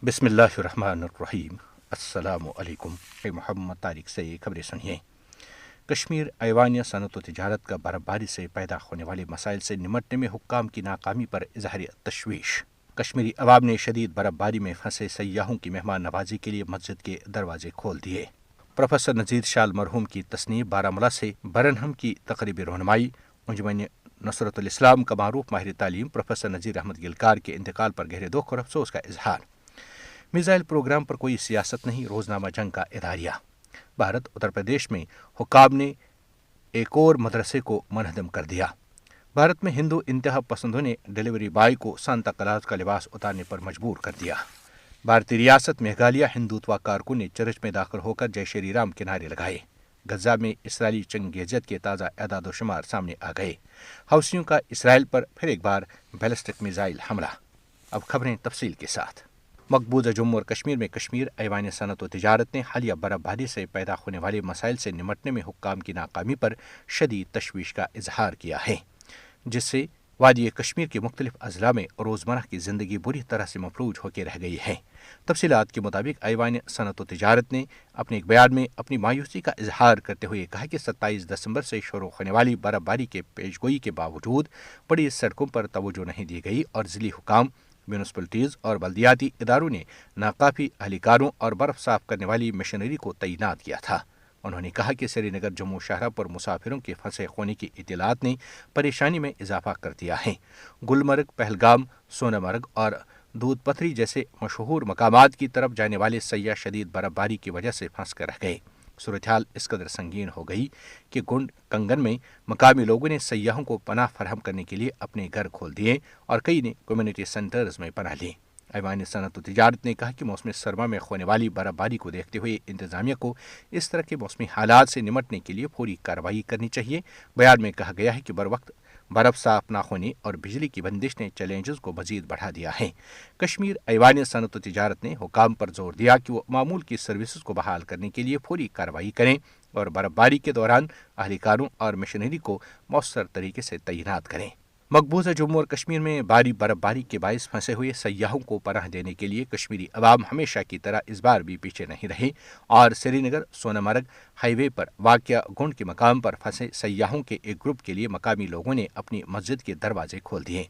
بسم اللہ الرحمن الرحیم۔ السلام علیکم۔ محمد طارق سے خبریں سنیے۔ کشمیر ایوانیہ صنعت و تجارت کا برفباری سے پیدا ہونے والے مسائل سے نمٹنے میں حکام کی ناکامی پر اظہار تشویش۔ کشمیری عوام نے شدید برفباری میں پھنسے سیاحوں کی مہمان نوازی کے لیے مسجد کے دروازے کھول دیے۔ پروفیسر نذیر شال مرحوم کی تصنیف بارہمولہ سے برنہم کی تقریبی رہنمائی۔ انجمن نصرت الاسلام کا معروف ماہر تعلیم پروفیسر نذیر احمد گلکار کے انتقال پر گہرے دکھ اور افسوس کا اظہار۔ میزائل پروگرام پر کوئی سیاست نہیں، روزنامہ جنگ کا اداریہ۔ بھارت اتر پردیش میں حکام نے ایک اور مدرسے کو منہدم کر دیا۔ بھارت میں ہندو انتہا پسندوں نے ڈلیوری بوائے کو سانتا کلاز کا لباس اتارنے پر مجبور کر دیا۔ بھارتی ریاست میگھالیہ ہندوتوا کارکن نے چرچ میں داخل ہو کر جے شری رام کے نعرے لگائے۔ غزہ میں اسرائیلی جنگیزیت کے تازہ اعداد و شمار سامنے آ گئے۔ حوثیوں کا اسرائیل پر پھر ایک بار بیلسٹک میزائل حملہ۔ اب خبریں تفصیل کے ساتھ۔ مقبوضہ جموں اور کشمیر میں کشمیر ایوانیہ صنعت و تجارت نے حالیہ برفباری سے پیدا ہونے والے مسائل سے نمٹنے میں حکام کی ناکامی پر شدید تشویش کا اظہار کیا ہے، جس سے وادی کشمیر کے مختلف اضلاع میں روزمرہ کی زندگی بری طرح سے مفلوج ہو کے رہ گئی ہے۔ تفصیلات کے مطابق ایوانیہ صنعت و تجارت نے اپنے ایک بیان میں اپنی مایوسی کا اظہار کرتے ہوئے کہا کہ 27 دسمبر سے شروع ہونے والی برفباری کے پیشگوئی کے باوجود بڑی سڑکوں پر توجہ نہیں دی گئی اور ضلعی حکام، میونسپلٹیز اور بلدیاتی اداروں نے ناکافی اہلکاروں اور برف صاف کرنے والی مشینری کو تعینات کیا تھا۔ انہوں نے کہا کہ سری نگر جموں شاہراہ پر مسافروں کے پھنسے ہونے کی اطلاعات نے پریشانی میں اضافہ کر دیا ہے۔ گلمرگ، پہلگام، سونامرگ اور دودھ پتھری جیسے مشہور مقامات کی طرف جانے والے سیاح شدید برفباری کی وجہ سے پھنس کر رہ گئے۔ صورتحال اس قدر سنگین ہو گئی کہ گنڈ کنگن میں مقامی لوگوں نے سیاحوں کو پناہ فراہم کرنے کے لیے اپنے گھر کھول دیے اور کئی نے کمیونٹی سینٹرز میں پناہ لی۔ ایوانیہ صنعت و تجارت نے کہا کہ موسم سرما میں ہونے والی برفباری کو دیکھتے ہوئے انتظامیہ کو اس طرح کے موسمی حالات سے نمٹنے کے لیے فوری کارروائی کرنی چاہیے۔ بیان میں کہا گیا ہے کہ بروقت برف صاف نہ ہونے اور بجلی کی بندش نے چیلنجز کو مزید بڑھا دیا ہے۔ کشمیر ایوانیہ صنعت و تجارت نے حکام پر زور دیا کہ وہ معمول کی سروسز کو بحال کرنے کے لیے فوری کارروائی کریں اور برفباری کے دوران اہلکاروں اور مشینری کو مؤثر طریقے سے تعینات کریں۔ مقبوضہ جموں اور کشمیر میں بھاری برفباری کے باعث پھنسے ہوئے سیاحوں کو پناہ دینے کے لیے کشمیری عوام ہمیشہ کی طرح اس بار بھی پیچھے نہیں رہے اور سری نگر سونامرگ ہائی وے پر واقع گنڈ کے مقام پر پھنسے سیاحوں کے ایک گروپ کے لیے مقامی لوگوں نے اپنی مسجد کے دروازے کھول دیے۔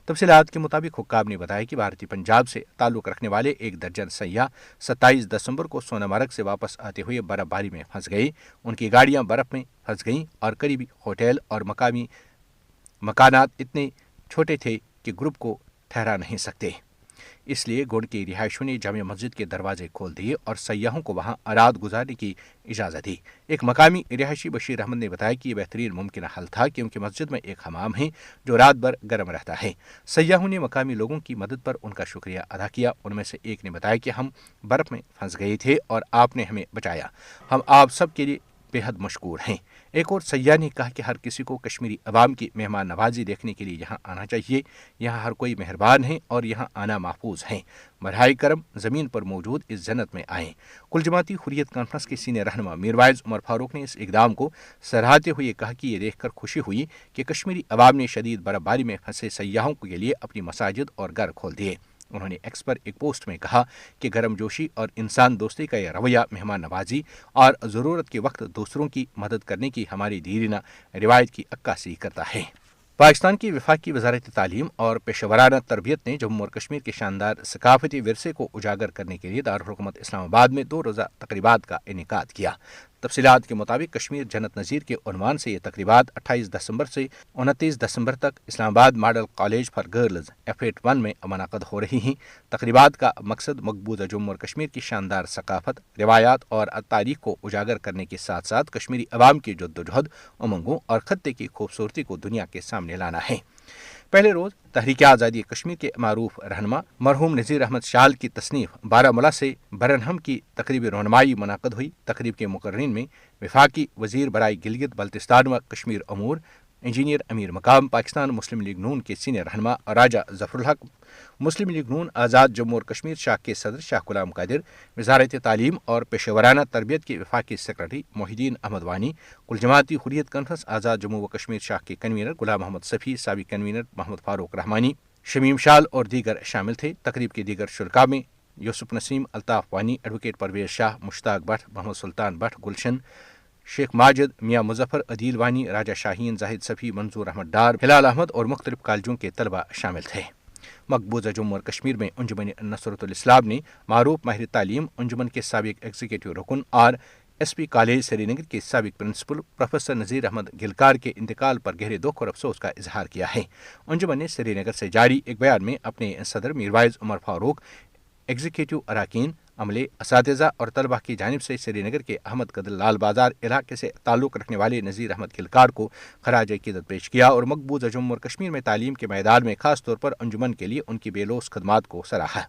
تفصیلات کے مطابق حکام نے بتایا کہ بھارتی پنجاب سے تعلق رکھنے والے ایک درجن سیاح 27 دسمبر کو سونامرگ سے واپس آتے ہوئے برفباری میں پھنس گئے۔ ان کی گاڑیاں برف میں پھنس گئیں اور قریبی ہوٹل اور مقامی مکانات اتنے چھوٹے تھے کہ گروپ کو ٹھہرا نہیں سکتے۔ اس لیے گنڈ کی رہائشیوں نے جامع مسجد کے دروازے کھول دیے اور سیاحوں کو وہاں رات گزارنے کی اجازت دی۔ ایک مقامی رہائشی بشیر احمد نے بتایا کہ یہ بہترین ممکنہ حل تھا کیونکہ مسجد میں ایک حمام ہے جو رات بھر گرم رہتا ہے۔ سیاحوں نے مقامی لوگوں کی مدد پر ان کا شکریہ ادا کیا۔ ان میں سے ایک نے بتایا کہ ہم برف میں پھنس گئے تھے اور آپ نے ہمیں بچایا، ہم آپ سب کے لیے بے حد مشکور ہیں۔ ایک اور سیاح نے کہا کہ ہر کسی کو کشمیری عوام کی مہمان نوازی دیکھنے کے لیے یہاں آنا چاہیے۔ یہاں ہر کوئی مہربان ہے اور یہاں آنا محفوظ ہے۔ براہ کرم زمین پر موجود اس جنت میں آئیں۔ کل جماعتی حریت کانفرنس کے سینئر رہنما میروائز عمر فاروق نے اس اقدام کو سراہتے ہوئے کہا کہ یہ دیکھ کر خوشی ہوئی کہ کشمیری عوام نے شدید برفباری میں پھنسے سیاحوں کے لیے اپنی مساجد اور گھر کھول دیے۔ انہوں نے ایکس پر ایک پوسٹ میں کہا کہ گرم جوشی اور انسان دوستی کا یہ رویہ مہمان نوازی اور ضرورت کے وقت دوسروں کی مدد کرنے کی ہماری دیرینہ روایت کی عکاسی کرتا ہے۔ پاکستان کی وفاقی وزارت تعلیم اور پیشہ ورانہ تربیت نے جموں اور کشمیر کے شاندار ثقافتی ورثے کو اجاگر کرنے کے لیے دارالحکومت اسلام آباد میں 2 روزہ تقریبات کا انعقاد کیا۔ تفصیلات کے مطابق کشمیر جنت نظیر کے عنوان سے یہ تقریبات 28 دسمبر سے 29 دسمبر تک اسلام آباد model college for girls F81 میں منعقد ہو رہی ہیں۔ تقریبات کا مقصد مقبوضہ جموں اور کشمیر کی شاندار ثقافت، روایات اور تاریخ کو اجاگر کرنے کے ساتھ ساتھ کشمیری عوام کی جدوجہد، امنگوں اور خطے کی خوبصورتی کو دنیا کے سامنے لانا ہے۔ پہلے روز تحریک آزادی کشمیر کے معروف رہنما مرحوم نذیر احمد شال کی تصنیف بارہمولہ سے برنہم کی تقریبی رہنمائی منعقد ہوئی۔ تقریب کے مقررین میں وفاقی وزیر برائے گلگت بلتستان و کشمیر امور انجینئر امیر مقام، پاکستان مسلم لیگ نون کے سینئر رہنما راجہ ظفر الحق، مسلم لیگ نون آزاد جموں اور کشمیر شاخ کے صدر شاہ غلام قادر، وزارت تعلیم اور پیشہ ورانہ تربیت کے وفاقی سیکرٹری محی الدین احمد وانی، کل جماعتی حریت کانفرنس آزاد جموں و کشمیر شاخ کے کنوینر غلام محمد صفی، سابق کنوینر محمد فاروق رحمانی، شمیم شال اور دیگر شامل تھے۔ تقریب کے دیگر شرکاء میں یوسف نسیم، الطاف وانی، ایڈوکیٹ پرویز شاہ، مشتاق بٹ، محمد سلطان بٹ، گلشن، شیخ ماجد، میاں مظفر، عدیل وانی، راجہ شاہین، زاہد صفی، منظور احمد ڈار، ہلال احمد اور مختلف کالجوں کے طلبہ شامل تھے۔ مقبوضہ جموں اور کشمیر میں انجمن نصرت الاسلام نے معروف ماہر تعلیم، انجمن کے سابق ایگزیکٹو رکن اور ایس پی کالج سری نگر کے سابق پرنسپل پروفیسر نذیر احمد گلکار کے انتقال پر گہرے دکھ اور افسوس کا اظہار کیا ہے۔ انجمن نے سری نگر سے جاری ایک بیان میں اپنے صدر میروائز عمر فاروق، ایگزیکٹو اراکین، عملے، اساتذہ اور طلبہ کی جانب سے سری نگر کے احمد قدر لال بازار علاقے سے تعلق رکھنے والے نذیر احمد گلکار کو خراج عقیدت پیش کیا اور مقبوضہ جموں اور کشمیر میں تعلیم کے میدان میں خاص طور پر انجمن کے لیے ان کی بے لوث خدمات کو سراہا۔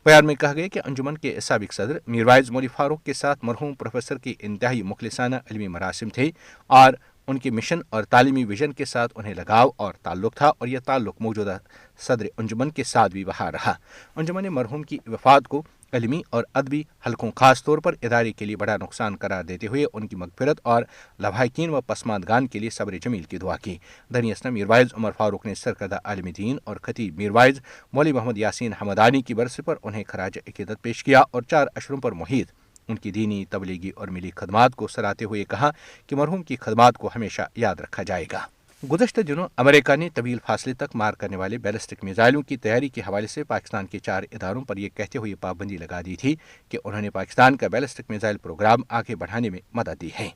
بیان میں کہا گیا کہ انجمن کے سابق صدر میروائز مولوی فاروق کے ساتھ مرحوم پروفیسر کی انتہائی مخلصانہ علمی مراسم تھے اور ان کے مشن اور تعلیمی ویژن کے ساتھ انہیں لگاؤ اور تعلق تھا، اور یہ تعلق موجودہ صدر انجمن کے ساتھ بھی بحال رہا۔ انجمن نے مرحوم کی وفات کو علمی اور ادبی حلقوں خاص طور پر ادارے کے لیے بڑا نقصان قرار دیتے ہوئے ان کی مغفرت اور لواحقین و پسماندگان کے لیے صبر جمیل کی دعا کی۔ دنیا اسنا میروائز عمر فاروق نے سرکردہ عالم دین اور خطیب میروائز مولوی محمد یاسین حمدانی کی برسی پر انہیں خراج عقیدت پیش کیا اور 4 اشروں پر محیط ان کی دینی، تبلیغی اور ملی خدمات کو سراہتے ہوئے کہا کہ مرحوم کی خدمات کو ہمیشہ یاد رکھا جائے گا۔ گزشتہ دنوں امریکہ نے طویل فاصلے تک مار کرنے والے بیلسٹک میزائلوں کی تیاری کے حوالے سے پاکستان کے 4 اداروں پر یہ کہتے ہوئے پابندی لگا دی تھی کہ انہوں نے پاکستان کا بیلسٹک میزائل پروگرام آگے بڑھانے میں مدد دی ہے۔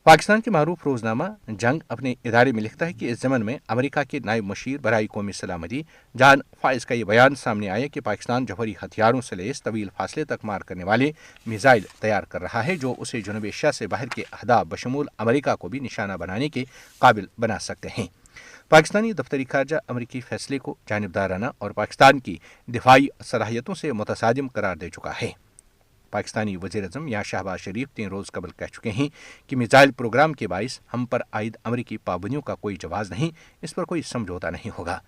پاکستان کے معروف روزنامہ جنگ اپنے ادارے میں لکھتا ہے کہ اس ضمن میں امریکہ کے نائب مشیر برائے قومی سلامتی جان فائز کا یہ بیان سامنے آیا کہ پاکستان جوہری ہتھیاروں سے لیس طویل فاصلے تک مار کرنے والے میزائل تیار کر رہا ہے جو اسے جنوب ایشیا سے باہر کے اہداف بشمول امریکہ کو بھی نشانہ بنانے کے قابل بنا سکتے ہیں۔ پاکستانی دفتری خارجہ امریکی فیصلے کو جانبدارانہ اور پاکستان کی دفاعی صلاحیتوں سے متصادم قرار دے چکا ہے۔ پاکستانی وزیر اعظم یا شہباز شریف 3 روز قبل کہہ چکے ہیں کہ میزائل پروگرام کے باعث ہم پر عائد امریکی پابندیوں کا کوئی جواز نہیں، اس پر کوئی سمجھوتہ نہیں ہوگا۔